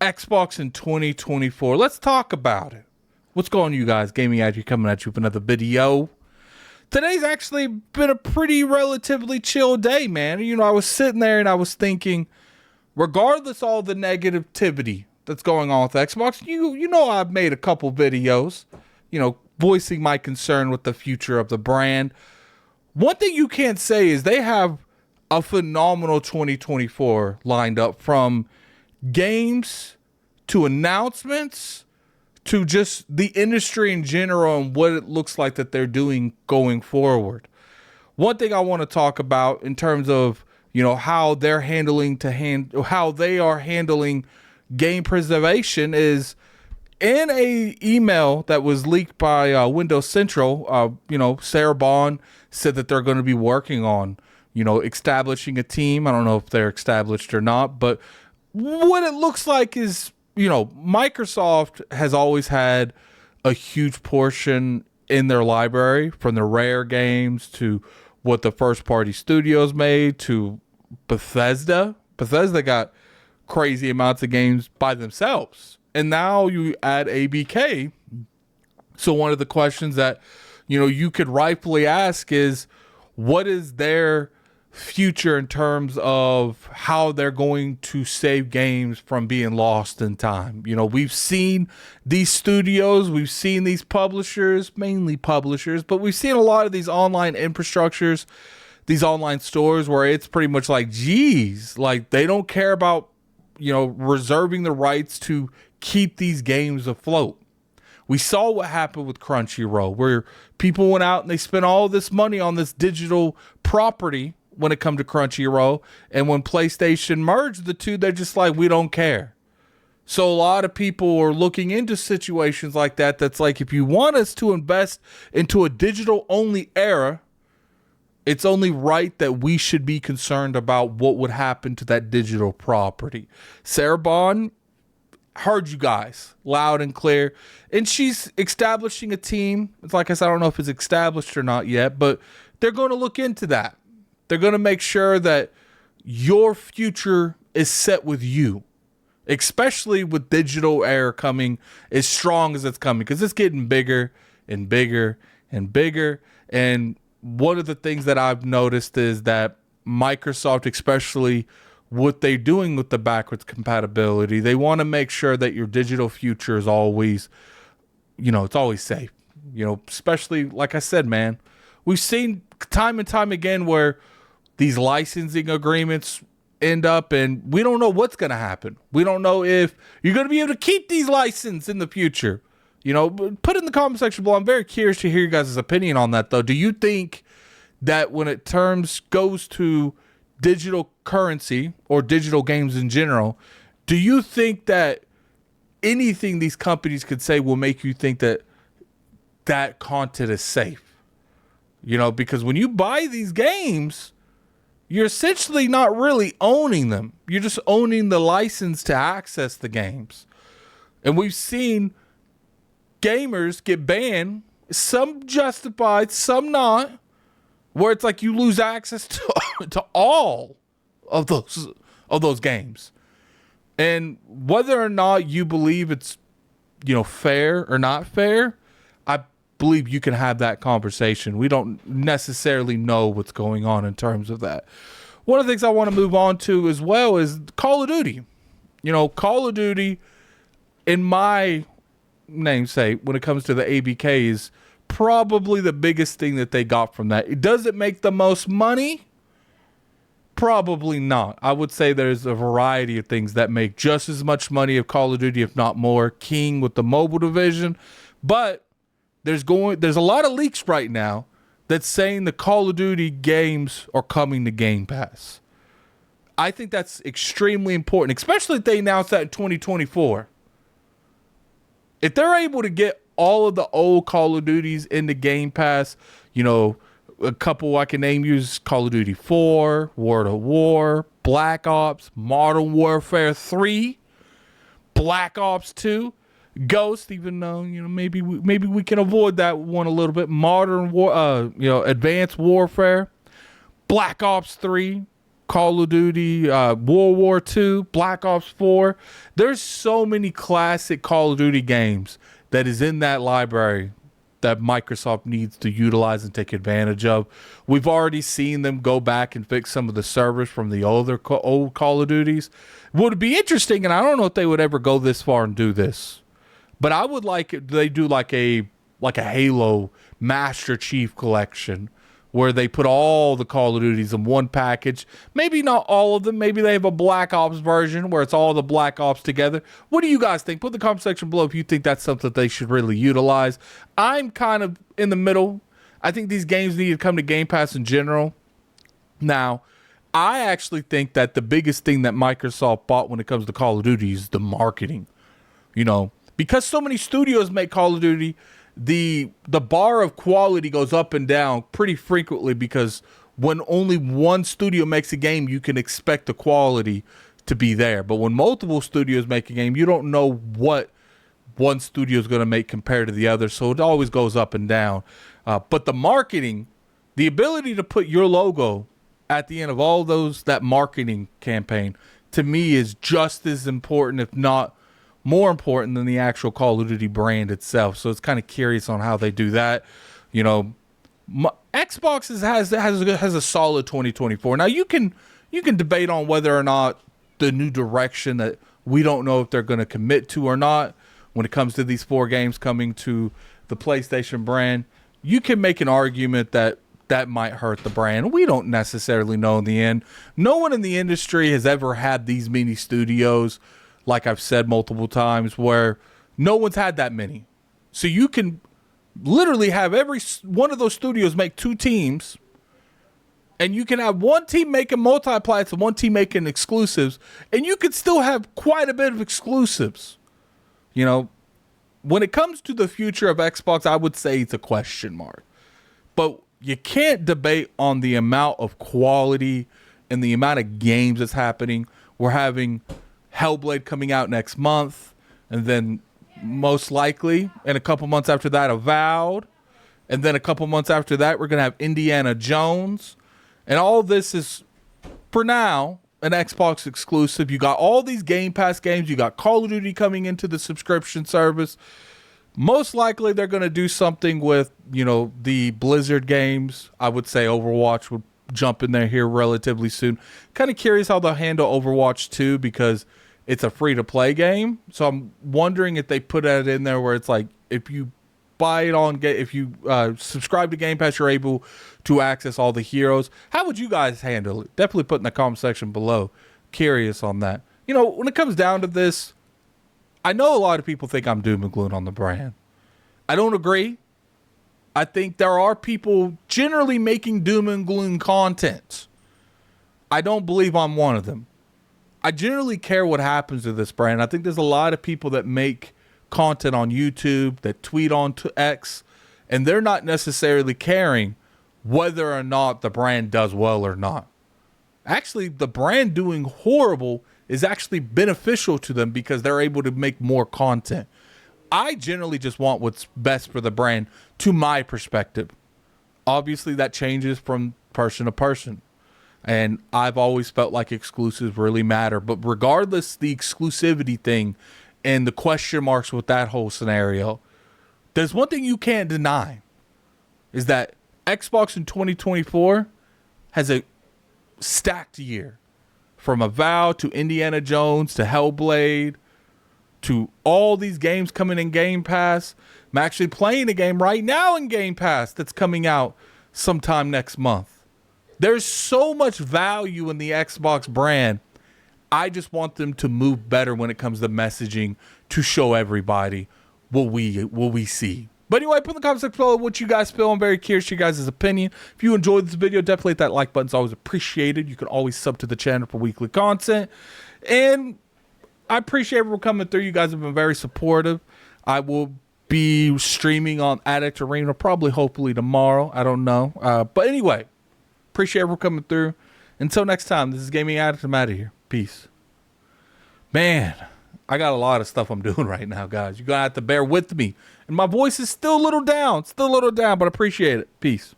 Xbox in 2024. Let's talk about it. What's going on, you guys? Gaming Addict coming at you with another video. Today's actually been a pretty relatively chill day, man. You know, I was sitting there and I was thinking, regardless of all the negativity that's going on with Xbox, you know I've made a couple videos, you know, voicing my concern with the future of the brand. One thing you can't say is they have a phenomenal 2024 lined up, from games to announcements to just the industry in general and what it looks like that they're doing going forward. One thing I want to talk about in terms of, you know, how they're how they are handling game preservation is in a email that was leaked by Windows Central. You know, Sarah Bond said that they're going to be working on, you know, establishing a team. I don't know if they're established or not, but what it looks like is, you know, Microsoft has always had a huge portion in their library, from the rare games to what the first party studios made to Bethesda. Bethesda got crazy amounts of games by themselves. And now you add ABK. So one of the questions that, you know, you could rightfully ask is, what is their future in terms of how they're going to save games from being lost in time? You know, we've seen these studios, we've seen these publishers, mainly publishers, but we've seen a lot of these online infrastructures, these online stores, where it's pretty much like, geez, like they don't care about, you know, reserving the rights to keep these games afloat. We saw what happened with Crunchyroll, where people went out and they spent all this money on this digital property when it comes to Crunchyroll, and when PlayStation merged the two, they're just like, we don't care. So a lot of people are looking into situations like that. That's like, if you want us to invest into a digital only era, it's only right that we should be concerned about what would happen to that digital property. Sarah Bond heard you guys loud and clear, and she's establishing a team. It's like I said, I don't know if it's established or not yet, but they're going to look into that. They're going to make sure that your future is set with you, especially with digital era coming as strong as it's coming, because it's getting bigger and bigger and bigger. And one of the things that I've noticed is that Microsoft, especially what they're doing with the backwards compatibility, they want to make sure that your digital future is always, you know, it's always safe. You know, especially, like I said, man, we've seen time and time again where these licensing agreements end up and we don't know what's going to happen. We don't know if you're going to be able to keep these licenses in the future. You know, put it in the comment section below. I'm very curious to hear you guys' opinion on that, though. Do you think that when it goes to digital currency or digital games in general, do you think that anything these companies could say will make you think that that content is safe? You know, because when you buy these games, you're essentially not really owning them. You're just owning the license to access the games. And we've seen gamers get banned, some justified, some not, where it's like you lose access to all of those games. And whether or not you believe it's, you know, fair or not fair, I believe you can have that conversation. We don't necessarily know what's going on in terms of that. One of the things I want to move on to as well is Call of Duty. You know, Call of Duty, in my namesake, when it comes to the ABK, is probably the biggest thing that they got from that. Does it make the most money? Probably not. I would say there's a variety of things that make just as much money of Call of Duty, if not more. King with the mobile division. But there's a lot of leaks right now that's saying the Call of Duty games are coming to Game Pass. I think that's extremely important, especially if they announce that in 2024. If they're able to get all of the old Call of Duties into Game Pass, you know, a couple I can name you is Call of Duty 4, World of War, Black Ops, Modern Warfare 3, Black Ops 2, Ghost, even though, you know, maybe we can avoid that one a little bit. Modern War, you know, Advanced Warfare, Black Ops 3, Call of Duty, World War II, Black Ops 4. There's so many classic Call of Duty games that is in that library that Microsoft needs to utilize and take advantage of. We've already seen them go back and fix some of the servers from the old Call of Duties. Would be interesting, and I don't know if they would ever go this far and do this, but I would like it. They do like a Halo Master Chief collection, where they put all the Call of Duties in one package. Maybe not all of them. Maybe they have a Black Ops version where it's all the Black Ops together. What do you guys think? Put in the comment section below if you think that's something they should really utilize. I'm kind of in the middle. I think these games need to come to Game Pass in general. Now, I actually think that the biggest thing that Microsoft bought when it comes to Call of Duty is the marketing. You know, because so many studios make Call of Duty, the bar of quality goes up and down pretty frequently, because when only one studio makes a game, you can expect the quality to be there. But when multiple studios make a game, you don't know what one studio is going to make compared to the other. So it always goes up and down. But the marketing, the ability to put your logo at the end of all that marketing campaign, to me is just as important, if not more important, than the actual Call of Duty brand itself. So it's kind of curious on how they do that. You know, Xbox has a solid 2024. Now you can debate on whether or not the new direction that we don't know if they're going to commit to or not when it comes to these 4 games coming to the PlayStation brand. You can make an argument that might hurt the brand. We don't necessarily know in the end. No one in the industry has ever had these many studios, like I've said multiple times, where no one's had that many. So you can literally have every one of those studios make 2 teams, and you can have one team making multiplats and one team making exclusives, and you could still have quite a bit of exclusives. You know, when it comes to the future of Xbox, I would say it's a question mark. But you can't debate on the amount of quality and the amount of games that's happening. We're having Hellblade coming out next month, and then most likely in a couple months after that, Avowed, and then a couple months after that, we're going to have Indiana Jones. And all this is, for now, an Xbox exclusive. You got all these Game Pass games. You got Call of Duty coming into the subscription service. Most likely they're going to do something with, you know, the Blizzard games. I would say Overwatch would jump in there here relatively soon. Kind of curious how they'll handle Overwatch 2, because it's a free-to-play game. So I'm wondering if they put that in there where it's like, if you buy it on, if you subscribe to Game Pass, you're able to access all the heroes. How would you guys handle it? Definitely put in the comment section below. Curious on that. You know, when it comes down to this, I know a lot of people think I'm doom and gloom on the brand. I don't agree. I think there are people generally making doom and gloom content. I don't believe I'm one of them. I generally care what happens to this brand. I think there's a lot of people that make content on YouTube, that tweet on to X, and they're not necessarily caring whether or not the brand does well or not. Actually, the brand doing horrible is actually beneficial to them, because they're able to make more content. I generally just want what's best for the brand, to my perspective. Obviously, that changes from person to person. And I've always felt like exclusives really matter. But regardless, the exclusivity thing and the question marks with that whole scenario, there's one thing you can't deny, is that Xbox in 2024 has a stacked year. From Avowed to Indiana Jones to Hellblade to all these games coming in Game Pass. I'm actually playing a game right now in Game Pass that's coming out sometime next month. There's so much value in the Xbox brand. I just want them to move better when it comes to messaging, to show everybody what we see. But anyway, put in the comment section below what you guys feel. I'm very curious your guys' opinion. If you enjoyed this video, definitely hit that like button. It's always appreciated. You can always sub to the channel for weekly content. And I appreciate everyone coming through. You guys have been very supportive. I will be streaming on Addict Arena probably, hopefully tomorrow. I don't know. But anyway, appreciate everyone coming through. Until next time, this is Gaming Addict. I'm out of here. Peace. Man, I got a lot of stuff I'm doing right now, guys. You're going to have to bear with me. And my voice is still a little down. But I appreciate it. Peace.